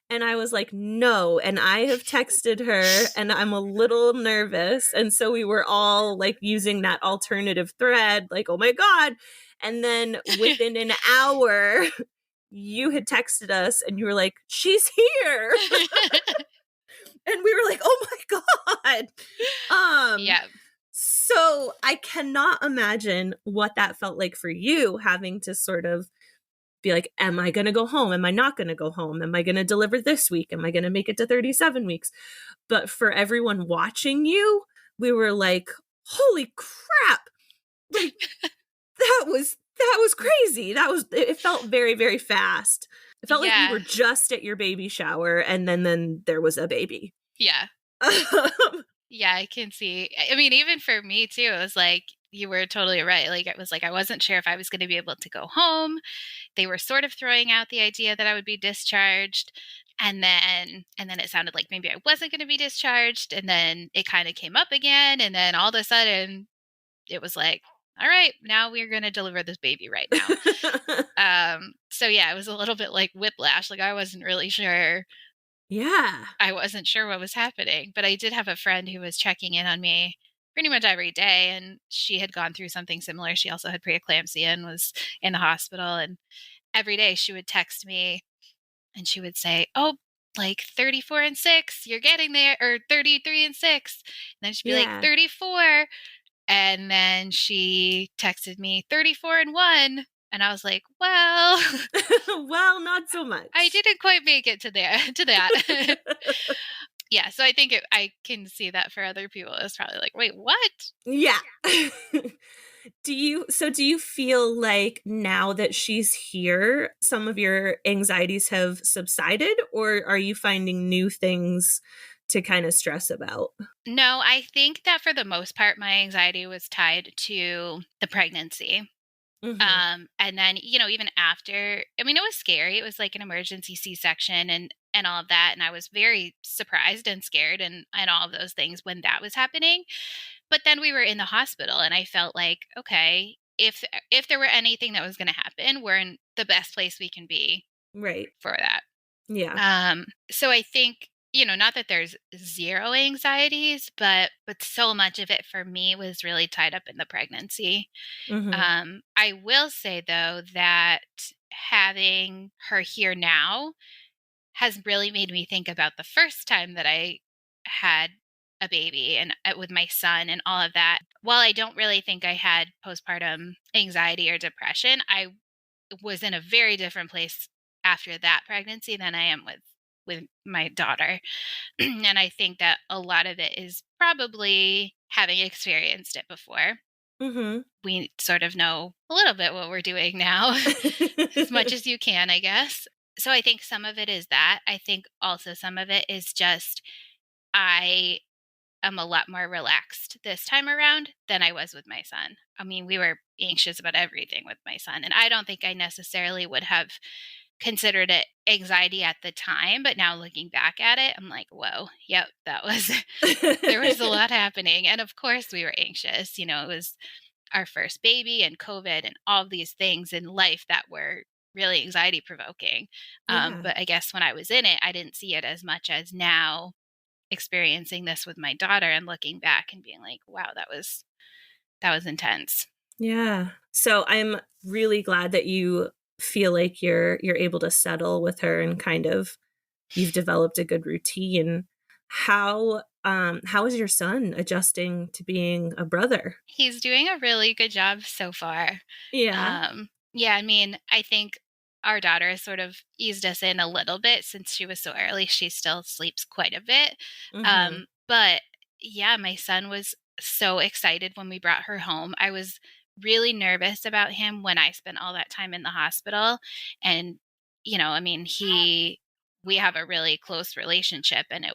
[SPEAKER 1] And I was like, no. And I have texted her and I'm a little nervous. And so we were all like using that alternative thread, like, oh my God. And then within an hour, you had texted us and you were like, she's here. And we were like, oh my God.
[SPEAKER 2] Yeah.
[SPEAKER 1] So I cannot imagine what that felt like for you, having to sort of be like, am I going to go home? Am I not going to go home? Am I going to deliver this week? Am I going to make it to 37 weeks? But for everyone watching you, we were like, holy crap. Like that was crazy. It felt very, very fast. It felt like we were just at your baby shower and then there was a baby.
[SPEAKER 2] Yeah. Yeah, I can see. I mean, even for me too, it was like, you were totally right. Like, it was like, I wasn't sure if I was going to be able to go home. They were sort of throwing out the idea that I would be discharged. And then it sounded like maybe I wasn't going to be discharged. And then it kind of came up again. And then all of a sudden it was like, all right, now we're going to deliver this baby right now. So yeah, it was a little bit like whiplash. Like I wasn't really sure.
[SPEAKER 1] Yeah.
[SPEAKER 2] I wasn't sure what was happening, but I did have a friend who was checking in on me pretty much every day. And she had gone through something similar. She also had preeclampsia and was in the hospital. And every day she would text me and she would say, oh, like 34 and 6, you're getting there, or 33 and 6. And then she'd be like 34. And then she texted me 34 and 1. And I was like, well,
[SPEAKER 1] well, not so much.
[SPEAKER 2] I didn't quite make it to that. Yeah. So I think I can see that for other people. It's probably like, wait, what?
[SPEAKER 1] Yeah. Do you feel like now that she's here, some of your anxieties have subsided, or are you finding new things to kind of stress about?
[SPEAKER 2] No, I think that for the most part, my anxiety was tied to the pregnancy.
[SPEAKER 1] Mm-hmm.
[SPEAKER 2] And then, even after, I mean, it was scary. It was like an emergency C-section and all of that. And I was very surprised and scared and all of those things when that was happening. But then we were in the hospital and I felt like, okay, if there were anything that was going to happen, we're in the best place we can be
[SPEAKER 1] Right.
[SPEAKER 2] for that.
[SPEAKER 1] Yeah.
[SPEAKER 2] So I think, not that there's zero anxieties, but so much of it for me was really tied up in the pregnancy.
[SPEAKER 1] Mm-hmm.
[SPEAKER 2] I will say though that having her here now has really made me think about the first time that I had a baby and with my son and all of that. While I don't really think I had postpartum anxiety or depression, I was in a very different place after that pregnancy than I am with my daughter. And I think that a lot of it is probably having experienced it before.
[SPEAKER 1] Mhm.
[SPEAKER 2] We sort of know a little bit what we're doing now, as much as you can, I guess. So I think some of it is that. I think also some of it is just I am a lot more relaxed this time around than I was with my son. I mean, we were anxious about everything with my son, and I don't think I necessarily would have considered it anxiety at the time, but now looking back at it, I'm like, whoa, yep, that was there was a lot happening. And of course we were anxious. You know, it was our first baby and COVID and all of these things in life that were really anxiety provoking.
[SPEAKER 1] Yeah.
[SPEAKER 2] But I guess when I was in it, I didn't see it as much as now experiencing this with my daughter and looking back and being like, wow, that was intense.
[SPEAKER 1] Yeah. So I'm really glad that you feel like you're able to settle with her and kind of you've developed a good routine. How is your son adjusting to being a brother?
[SPEAKER 2] He's doing a really good job so far.
[SPEAKER 1] Yeah.
[SPEAKER 2] Yeah, I mean, I think our daughter has sort of eased us in a little bit since she was so early. She still sleeps quite a bit.
[SPEAKER 1] Mhm.
[SPEAKER 2] But yeah, my son was so excited when we brought her home. I was really nervous about him when I spent all that time in the hospital. And, you know, I mean, we have a really close relationship, and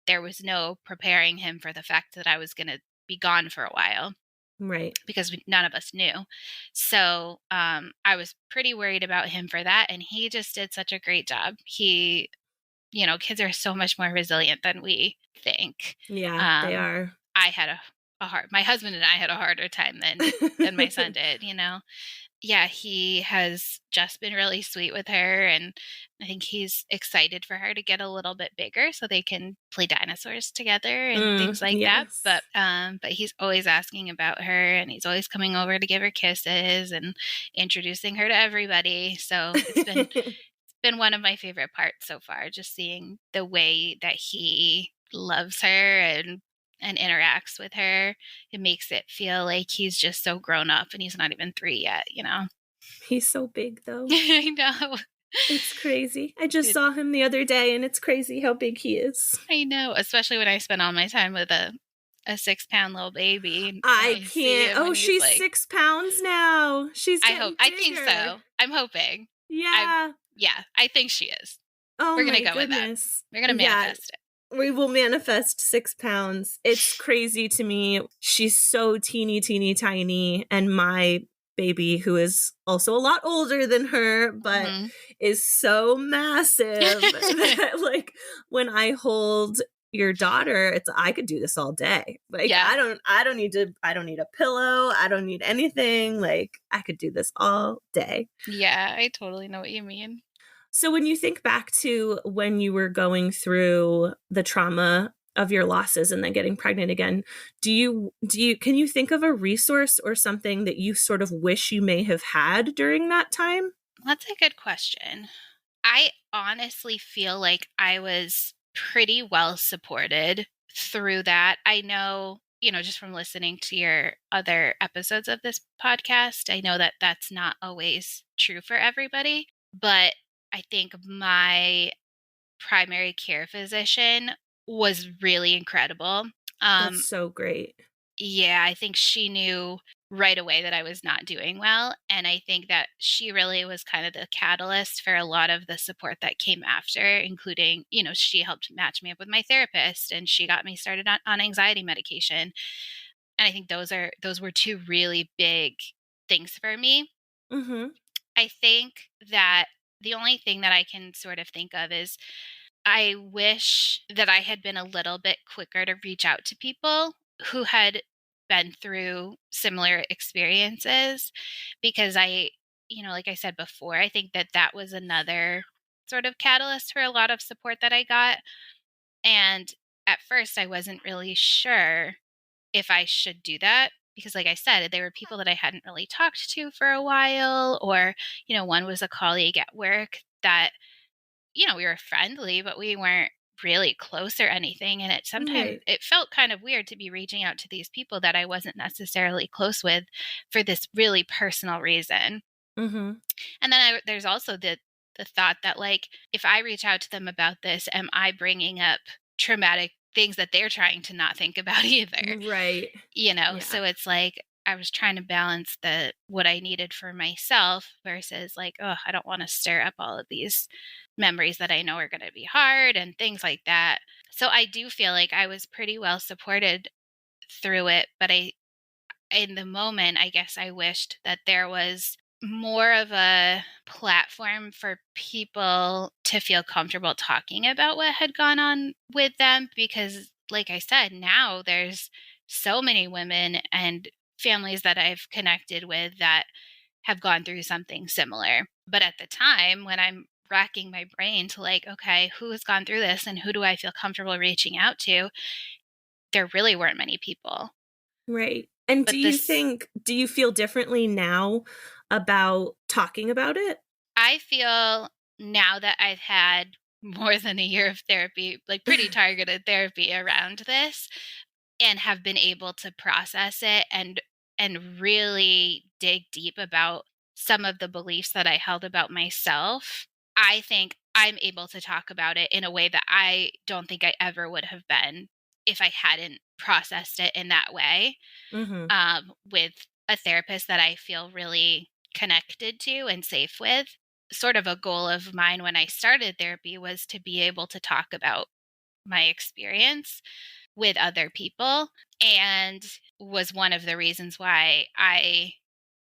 [SPEAKER 2] there was no preparing him for the fact that I was going to be gone for a while
[SPEAKER 1] Right.
[SPEAKER 2] because none of us knew. So I was pretty worried about him for that. And he just did such a great job. You know, kids are so much more resilient than we think.
[SPEAKER 1] Yeah, they
[SPEAKER 2] Um,
[SPEAKER 1] are.
[SPEAKER 2] I had my husband and I had a harder time than my son did, you know? Yeah, he has just been really sweet with her, and I think he's excited for her to get a little bit bigger so they can play dinosaurs together and things like that.
[SPEAKER 1] Yes.
[SPEAKER 2] But he's always asking about her, and he's always coming over to give her kisses and introducing her to everybody. So it's been one of my favorite parts so far, just seeing the way that he loves her and interacts with her. It makes it feel like he's just so grown up and he's not even 3 yet, you know?
[SPEAKER 1] He's so big though.
[SPEAKER 2] I know.
[SPEAKER 1] It's crazy. I just
[SPEAKER 2] It
[SPEAKER 1] saw him the other day and it's crazy how big he is.
[SPEAKER 2] I know, especially when I spend all my time with a 6-pound little baby, and
[SPEAKER 1] I
[SPEAKER 2] I see
[SPEAKER 1] can't.
[SPEAKER 2] him
[SPEAKER 1] Oh,
[SPEAKER 2] and he's
[SPEAKER 1] she's
[SPEAKER 2] like,
[SPEAKER 1] 6 pounds now. She's getting
[SPEAKER 2] I think
[SPEAKER 1] bigger.
[SPEAKER 2] so. I'm hoping. I
[SPEAKER 1] Yeah.
[SPEAKER 2] Yeah, I think she is.
[SPEAKER 1] Oh
[SPEAKER 2] We're gonna
[SPEAKER 1] my
[SPEAKER 2] go with that.
[SPEAKER 1] goodness.
[SPEAKER 2] We're gonna
[SPEAKER 1] Yeah.
[SPEAKER 2] manifest it.
[SPEAKER 1] We will manifest 6 pounds. It's crazy to me. She's so teeny, teeny, tiny. And my baby, who is also a lot older than her, but
[SPEAKER 2] Mhm.
[SPEAKER 1] is so massive that, like, when I hold your daughter, it's I could do this all day. Like,
[SPEAKER 2] Yeah.
[SPEAKER 1] I don't need a pillow. I don't need anything. Like, I could do this all day.
[SPEAKER 2] Yeah, I totally know what you mean.
[SPEAKER 1] So when you think back to when you were going through the trauma of your losses and then getting pregnant again, can you think of a resource or something that you sort of wish you may have had during that time?
[SPEAKER 2] That's a good question. I honestly feel like I was pretty well supported through that. I know, you know, just from listening to your other episodes of this podcast, I know that that's not always true for everybody, but I think my primary care physician was really incredible.
[SPEAKER 1] That's
[SPEAKER 2] Um,
[SPEAKER 1] so great.
[SPEAKER 2] yeah, I think she knew right away that I was not doing well. And I think that she really was kind of the catalyst for a lot of the support that came after, including, you know, she helped match me up with my therapist and she got me started on anxiety medication. And I think those were two really big things for me.
[SPEAKER 1] Mhm.
[SPEAKER 2] I think that the only thing that I can sort of think of is I wish that I had been a little bit quicker to reach out to people who had been through similar experiences because you know, like I said before, I think that that was another sort of catalyst for a lot of support that I got. And at first, I wasn't really sure if I should do that because, like I said, there were people that I hadn't really talked to for a while, or, you know, one was a colleague at work that, you know, we were friendly, but we weren't really close or anything. And
[SPEAKER 1] Right.
[SPEAKER 2] it felt kind of weird to be reaching out to these people that I wasn't necessarily close with for this really personal reason.
[SPEAKER 1] Mm-hmm.
[SPEAKER 2] And then there's also the thought that, like, if I reach out to them about this, am I bringing up traumatic things that they're trying to not think about either?
[SPEAKER 1] Right. Yeah.
[SPEAKER 2] So it's like I was trying to balance the what I needed for myself versus like, oh, I don't want to stir up all of these memories that I know are going to be hard and things like that. So I do feel like I was pretty well supported through it, but in the moment, I guess I wished that there was more of a platform for people to feel comfortable talking about what had gone on with them. Because, like I said, now there's so many women and families that I've connected with that have gone through something similar. But at the time, when I'm racking my brain to, like, okay, who has gone through this and who do I feel comfortable reaching out to, there really weren't many people.
[SPEAKER 1] Right. And
[SPEAKER 2] But this
[SPEAKER 1] do you feel differently now about talking about it?
[SPEAKER 2] I feel now that I've had more than a year of therapy, like pretty targeted therapy around this, and have been able to process it and really dig deep about some of the beliefs that I held about myself. I think I'm able to talk about it in a way that I don't think I ever would have been if I hadn't processed it in that way,
[SPEAKER 1] Mm-hmm.
[SPEAKER 2] with a therapist that I feel really connected to and safe with. Sort of a goal of mine when I started therapy was to be able to talk about my experience with other people, and was one of the reasons why I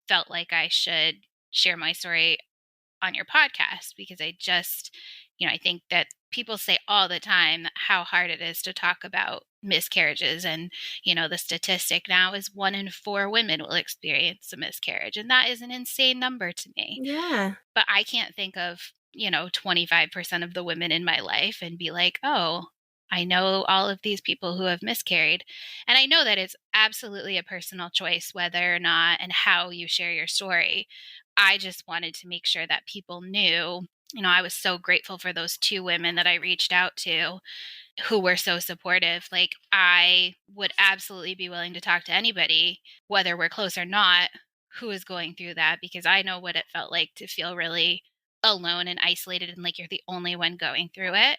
[SPEAKER 2] felt like I should share my story on your podcast, because I just, I think that people say all the time how hard it is to talk about miscarriages. And, the statistic now is 1 in 4 women will experience a miscarriage. And that is an insane number to me.
[SPEAKER 1] Yeah.
[SPEAKER 2] But I can't think of, 25% of the women in my life and be like, oh, I know all of these people who have miscarried. And I know that it's absolutely a personal choice whether or not and how you share your story. I just wanted to make sure that people knew, I was so grateful for those 2 women that I reached out to who were so supportive. Like, I would absolutely be willing to talk to anybody, whether we're close or not, who is going through that, because I know what it felt like to feel really alone and isolated and like you're the only one going through it,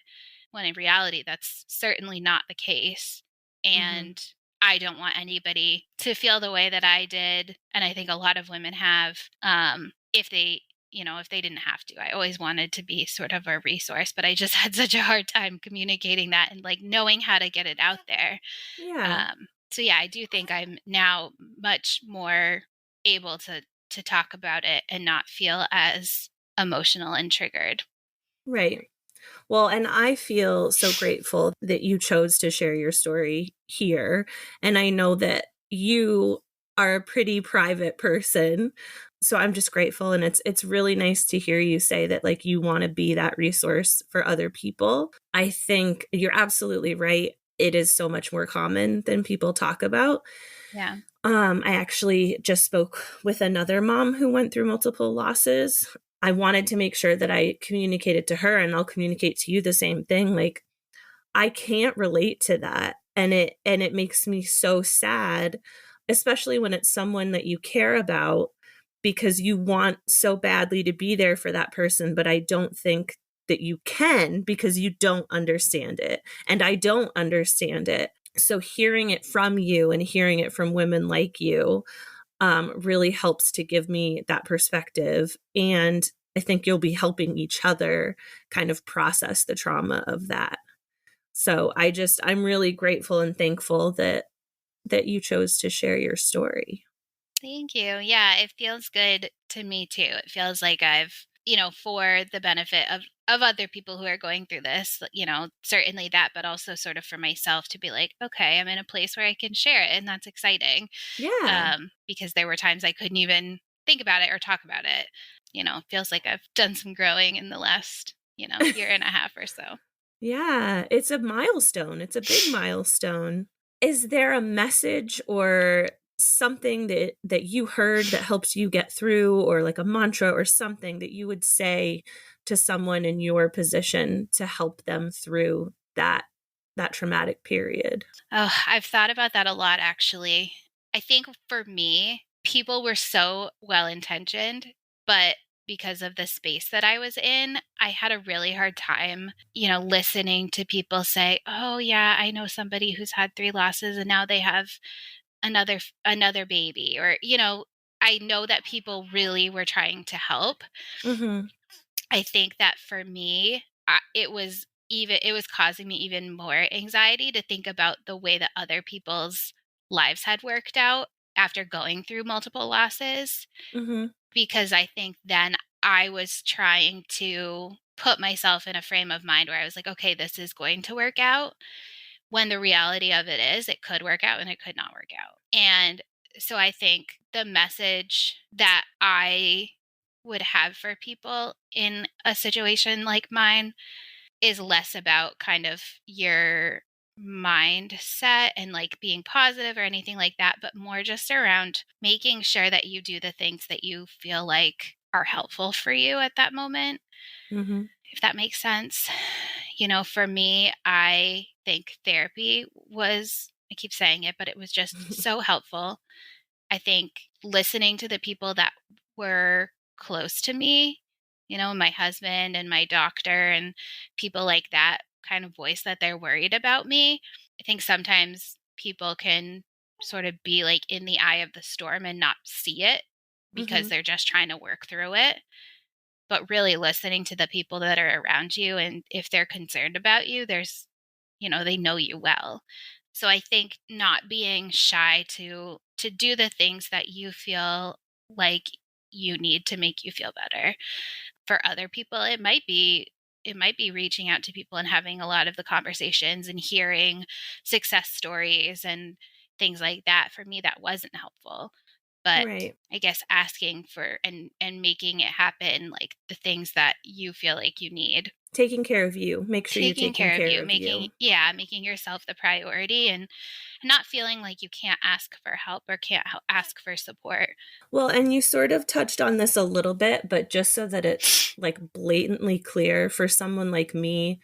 [SPEAKER 2] when in reality, that's certainly not the case.
[SPEAKER 1] Mm-hmm.
[SPEAKER 2] And I don't want anybody to feel the way that I did. And I think a lot of women have, if they, if they didn't have to. I always wanted to be sort of a resource, but I just had such a hard time communicating that and like knowing how to get it out there.
[SPEAKER 1] Yeah.
[SPEAKER 2] So yeah, I do think I'm now much more able to talk about it and not feel as emotional and triggered.
[SPEAKER 1] Right. Well, and I feel so grateful that you chose to share your story here. And I know that you are a pretty private person. So I'm just grateful, and it's really nice to hear you say that like you want to be that resource for other people. I think you're absolutely right. It is so much more common than people talk about.
[SPEAKER 2] Yeah.
[SPEAKER 1] I actually just spoke with another mom who went through multiple losses. I wanted to make sure that I communicated to her, and I'll communicate to you the same thing. Like, I can't relate to that. And it makes me so sad, especially when it's someone that you care about, because you want so badly to be there for that person, but I don't think that you can because you don't understand it. And I don't understand it. So hearing it from you and hearing it from women like you really helps to give me that perspective. And I think you'll be helping each other kind of process the trauma of that. So I'm really grateful and thankful that you chose to share your story.
[SPEAKER 2] Thank you. Yeah, it feels good to me too. It feels like I've, for the benefit of other people who are going through this, certainly that, but also sort of for myself to be like, okay, I'm in a place where I can share it, and that's exciting.
[SPEAKER 1] Yeah.
[SPEAKER 2] Because there were times I couldn't even think about it or talk about it. It feels like I've done some growing in the last, year and a half or so.
[SPEAKER 1] Yeah, it's a milestone. It's a big milestone. Is there a message or something that you heard that helps you get through, or like a mantra or something that you would say to someone in your position to help them through that traumatic period?
[SPEAKER 2] Oh, I've thought about that a lot, actually. I think for me, people were so well intentioned, but because of the space that I was in, I had a really hard time, listening to people say, "Oh yeah, I know somebody who's had three losses and now they have another baby," or I know that people really were trying to help.
[SPEAKER 1] Mm-hmm.
[SPEAKER 2] I think that for me, it was causing me even more anxiety to think about the way that other people's lives had worked out after going through multiple losses,
[SPEAKER 1] Mm-hmm.
[SPEAKER 2] because I think then I was trying to put myself in a frame of mind where I was like, okay, this is going to work out, when the reality of it is it could work out and it could not work out. And so I think the message that I would have for people in a situation like mine is less about kind of your mindset and like being positive or anything like that, but more just around making sure that you do the things that you feel like are helpful for you at that moment,
[SPEAKER 1] Mm-hmm.
[SPEAKER 2] if that makes sense. For me, I think therapy was, I keep saying it, but it was just so helpful. I think listening to the people that were close to me, my husband and my doctor and people like that, kind of voice that they're worried about me. I think sometimes people can sort of be like in the eye of the storm and not see it because
[SPEAKER 1] Mm-hmm.
[SPEAKER 2] they're just trying to work through it. But really listening to the people that are around you, and if they're concerned about you, they know you well. So I think not being shy to do the things that you feel like you need to make you feel better. For other people, it might be reaching out to people and having a lot of the conversations and hearing success stories and things like that. For me, that wasn't helpful. But
[SPEAKER 1] Right.
[SPEAKER 2] I guess asking for and making it happen, like the things that you feel like you need.
[SPEAKER 1] Taking care of you. Make sure you're
[SPEAKER 2] Taking
[SPEAKER 1] taking
[SPEAKER 2] care of
[SPEAKER 1] care
[SPEAKER 2] you,
[SPEAKER 1] of you.
[SPEAKER 2] making yourself the priority, and not feeling like you can't ask for help or can't ask for support.
[SPEAKER 1] Well, and you sort of touched on this a little bit, but just so that it's like blatantly clear for someone like me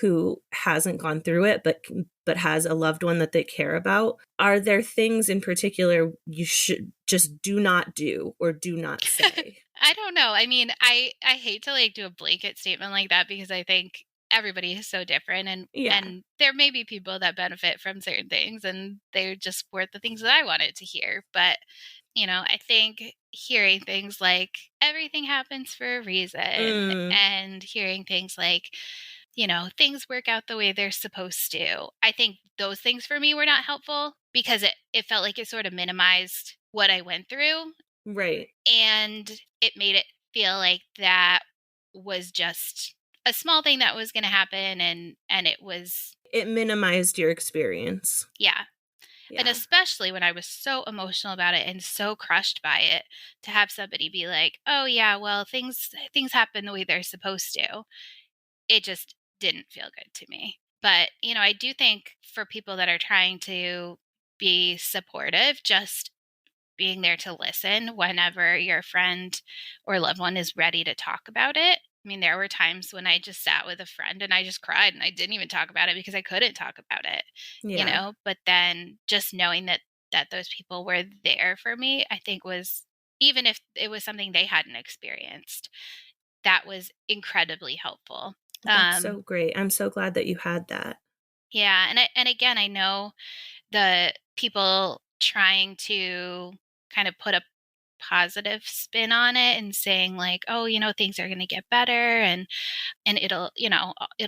[SPEAKER 1] who hasn't gone through it but has a loved one that they care about, are there things in particular you should just do not do or do not say?
[SPEAKER 2] I don't know. I mean, I hate to like do a blanket statement like that, because I think everybody is so different, and
[SPEAKER 1] Yeah.
[SPEAKER 2] and there may be people that benefit from certain things and they're just worth the things that I wanted to hear. But I think hearing things like everything happens for a reason,
[SPEAKER 1] Mm,
[SPEAKER 2] and hearing things like, things work out the way they're supposed to. I think those things for me were not helpful, because it felt like it sort of minimized what I went through,
[SPEAKER 1] right.
[SPEAKER 2] and it made it feel like that was just a small thing that was going to happen, and it was,
[SPEAKER 1] It minimized your experience.
[SPEAKER 2] yeah. And
[SPEAKER 1] Yeah.
[SPEAKER 2] especially when I was so emotional about it and so crushed by it, to have somebody be like, "Oh yeah, well, things happen the way they're supposed to." It just didn't feel good to me. But, I do think for people that are trying to be supportive, just being there to listen whenever your friend or loved one is ready to talk about it. I mean, there were times when I just sat with a friend and I just cried and I didn't even talk about it because I couldn't talk about it,
[SPEAKER 1] Yeah.
[SPEAKER 2] but then just knowing that those people were there for me, I think was, even if it was something they hadn't experienced, that was incredibly helpful.
[SPEAKER 1] That's
[SPEAKER 2] Um
[SPEAKER 1] so great. I'm so glad that you had that.
[SPEAKER 2] yeah, and again, I know the people trying to kind of put a positive spin on it and saying like, oh, things are going to get better, and it'll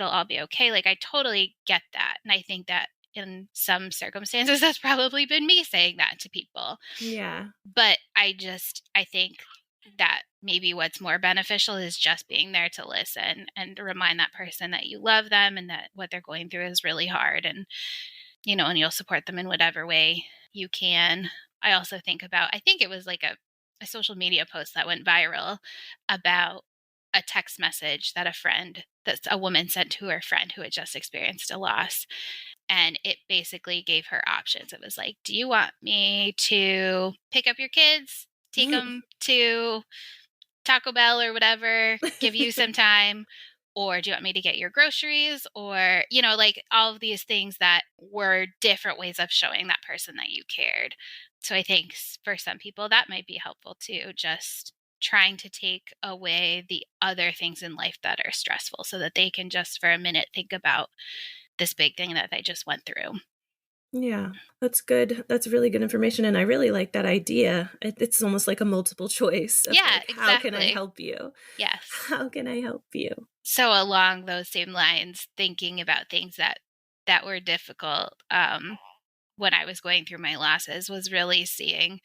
[SPEAKER 2] all be okay. Like, I totally get that, and I think that in some circumstances that's probably been me saying that to people.
[SPEAKER 1] Yeah.
[SPEAKER 2] But I think that maybe what's more beneficial is just being there to listen and to remind that person that you love them and that what they're going through is really hard, and you'll support them in whatever way you can. I think it was like a social media post that went viral about a text message that a woman sent to her friend who had just experienced a loss. And it basically gave her options. It was like, do you want me to pick up your kids, take them to Taco Bell or whatever, give you some time? Or do you want me to get your groceries? Or, you know, like all of these things that were different ways of showing that person that you cared. So I think for some people that might be helpful too, just trying to take away the other things in life that are stressful so that they can just for a minute think about this big thing that they just went through.
[SPEAKER 1] Yeah, that's good. That's really good information. And I really like that idea. It's almost like a multiple choice of
[SPEAKER 2] Yeah,
[SPEAKER 1] like, how can I
[SPEAKER 2] exactly.
[SPEAKER 1] help you?
[SPEAKER 2] Yes.
[SPEAKER 1] How can I help you?
[SPEAKER 2] So along those same lines, thinking about things that were difficult when I was going through my losses was really seeing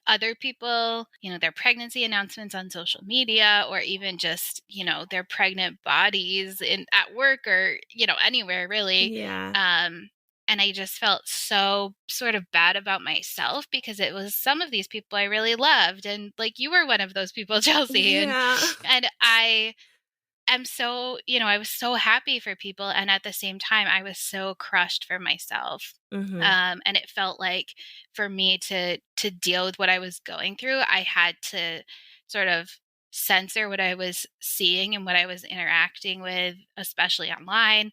[SPEAKER 2] other people, you know, their pregnancy announcements on social media, or even just, you know, their pregnant bodies in at work, or, you know, anywhere really.
[SPEAKER 1] Yeah.
[SPEAKER 2] Um, and I just felt so sort of bad about myself because it was some of these people I really loved. And like you were one of those people, Chelsea.
[SPEAKER 1] Yeah.
[SPEAKER 2] And I am so, you know, I was so happy for people. And at the same time, I was so crushed for myself.
[SPEAKER 1] Hmm.
[SPEAKER 2] And it felt like for me to deal with what I was going through, I had to sort of censor what I was seeing and what I was interacting with, especially online.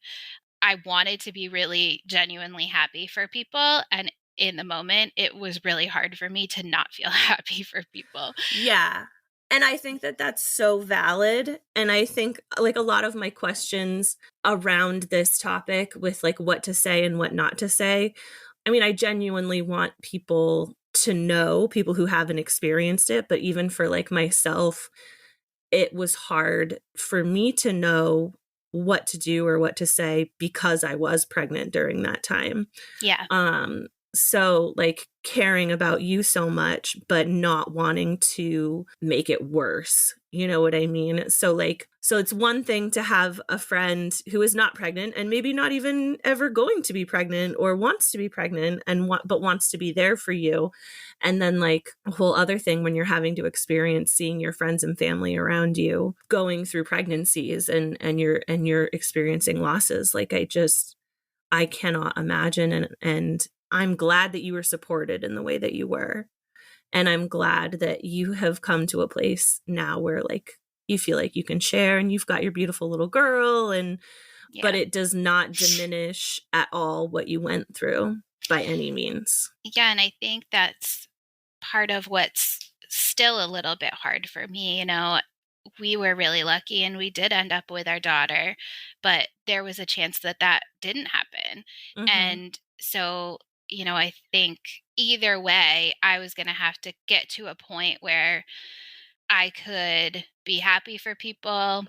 [SPEAKER 2] I wanted to be really genuinely happy for people. And in the moment, it was really hard for me to not feel happy for people.
[SPEAKER 1] Yeah. And I think that that's so valid. And I think like a lot of my questions around this topic with like what to say and what not to say, I mean, I genuinely want people to know, people who haven't experienced it, but even for like myself, it was hard for me to know what to do or what to say because I was pregnant during that time.
[SPEAKER 2] Yeah.
[SPEAKER 1] Um, so like caring about you so much, but not wanting to make it worse. You know what I mean? So like, so it's one thing to have a friend who is not pregnant and maybe not even ever going to be pregnant or wants to be pregnant and but wants to be there for you. And then like a whole other thing when you're having to experience seeing your friends and family around you going through pregnancies and you're experiencing losses. Like I cannot imagine. And I'm glad that you were supported in the way that you were. And I'm glad that you have come to a place now where like you feel like you can share and you've got your beautiful little girl but
[SPEAKER 2] Yeah.
[SPEAKER 1] it does not diminish at all what you went through by any means.
[SPEAKER 2] Yeah. And I think that's part of what's still a little bit hard for me. You know, we were really lucky and we did end up with our daughter, but there was a chance that that didn't happen.
[SPEAKER 1] Mhm.
[SPEAKER 2] And so, you know, I think either way, I was going to have to get to a point where I could be happy for people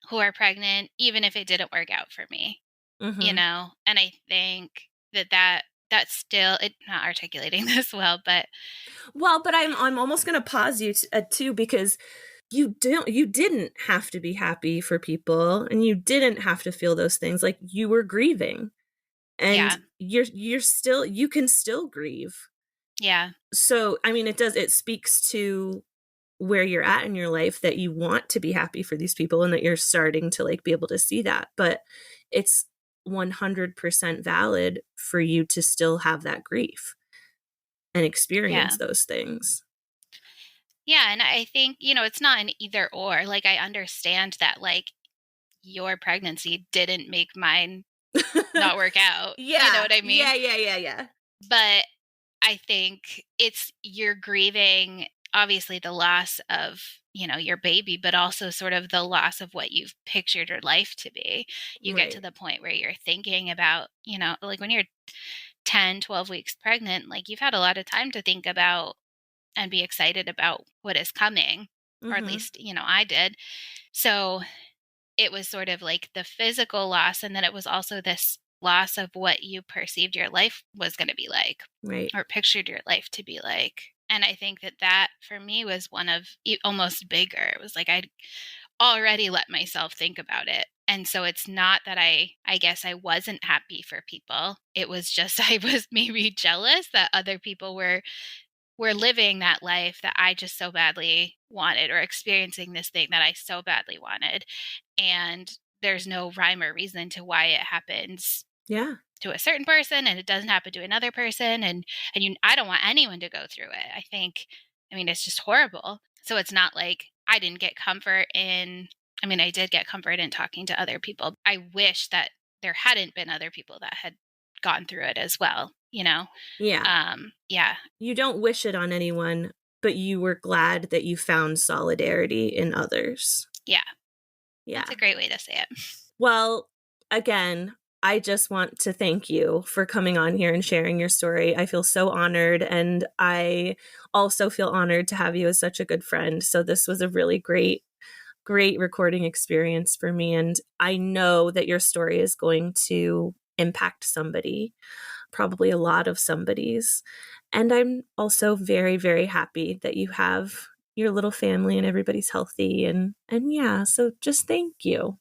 [SPEAKER 2] who are pregnant, even if it didn't work out for me, you
[SPEAKER 1] Mhm.
[SPEAKER 2] know? And I think that's still it, not articulating this well, but
[SPEAKER 1] Well, but I'm almost going to pause you too because you didn't have to be happy for people and you didn't have to feel those things, like you were grieving. And
[SPEAKER 2] yeah,
[SPEAKER 1] you're still, you can still grieve.
[SPEAKER 2] yeah,
[SPEAKER 1] So I mean it speaks to where you're at in your life, that you want to be happy for these people and that you're starting to like be able to see that. But it's 100% valid for you to still have that grief and experience
[SPEAKER 2] yeah.
[SPEAKER 1] those things.
[SPEAKER 2] Yeah, and I think, you know, it's not an either or. Like I understand that like your pregnancy didn't make mine not work out. You know
[SPEAKER 1] Yeah,
[SPEAKER 2] what I mean?
[SPEAKER 1] yeah.
[SPEAKER 2] But I think it's you're grieving obviously the loss of, you know, your baby, but also sort of the loss of what you've pictured your life to be. You get to
[SPEAKER 1] Right.
[SPEAKER 2] the point where you're thinking about, you know, like when you're 10, 12 weeks pregnant, like you've had a lot of time to think about and be excited about what is coming, or at
[SPEAKER 1] Mhm.
[SPEAKER 2] least, you know, I did. So it was sort of like the physical loss. And then it was also this loss of what you perceived your life was going to be like,
[SPEAKER 1] Right.
[SPEAKER 2] or pictured your life to be like. And I think that that for me was one of almost bigger. It was like I'd already let myself think about it. And so it's not that I guess I wasn't happy for people. It was just I was maybe jealous that other people were living that life that I just so badly wanted, or experiencing this thing that I so badly wanted. And there's no rhyme or reason to why it happens
[SPEAKER 1] Yeah.
[SPEAKER 2] to a certain person and it doesn't happen to another person. And you, I don't want anyone to go through it. I think, I mean, it's just horrible. So it's not like I didn't get comfort in I mean, I did get comfort in talking to other people. I wish that there hadn't been other people that had gone through it as well, you know?
[SPEAKER 1] Yeah.
[SPEAKER 2] Yeah.
[SPEAKER 1] You don't wish it on anyone, but you were glad that you found solidarity in others.
[SPEAKER 2] Yeah.
[SPEAKER 1] Yeah.
[SPEAKER 2] That's a great way to say it.
[SPEAKER 1] Well, again, I just want to thank you for coming on here and sharing your story. I feel so honored, and I also feel honored to have you as such a good friend. So this was a really great recording experience for me. And I know that your story is going to impact somebody, probably a lot of somebody's. And I'm also very, very happy that you have your little family and everybody's healthy. And yeah, so just thank you.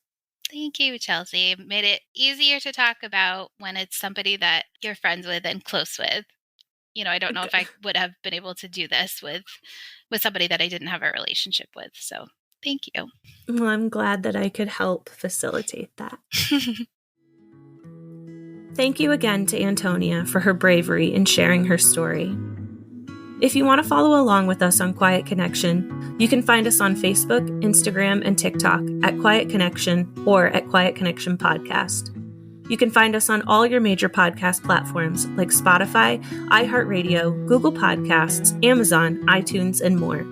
[SPEAKER 2] Thank you, Chelsea. Made it easier to talk about when it's somebody that you're friends with and close with. You know, I don't know if I would have been able to do this with somebody that I didn't have a relationship with. So thank you.
[SPEAKER 1] Well, I'm glad that I could help facilitate that. Thank you again to Antonia for her bravery in sharing her story. If you want to follow along with us on Quiet Connection, you can find us on Facebook, Instagram, and TikTok at Quiet Connection or at Quiet Connection Podcast. You can find us on all your major podcast platforms like Spotify, iHeartRadio, Google Podcasts, Amazon, iTunes, and more.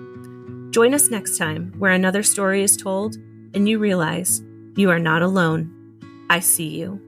[SPEAKER 1] Join us next time where another story is told and you realize you are not alone. I see you.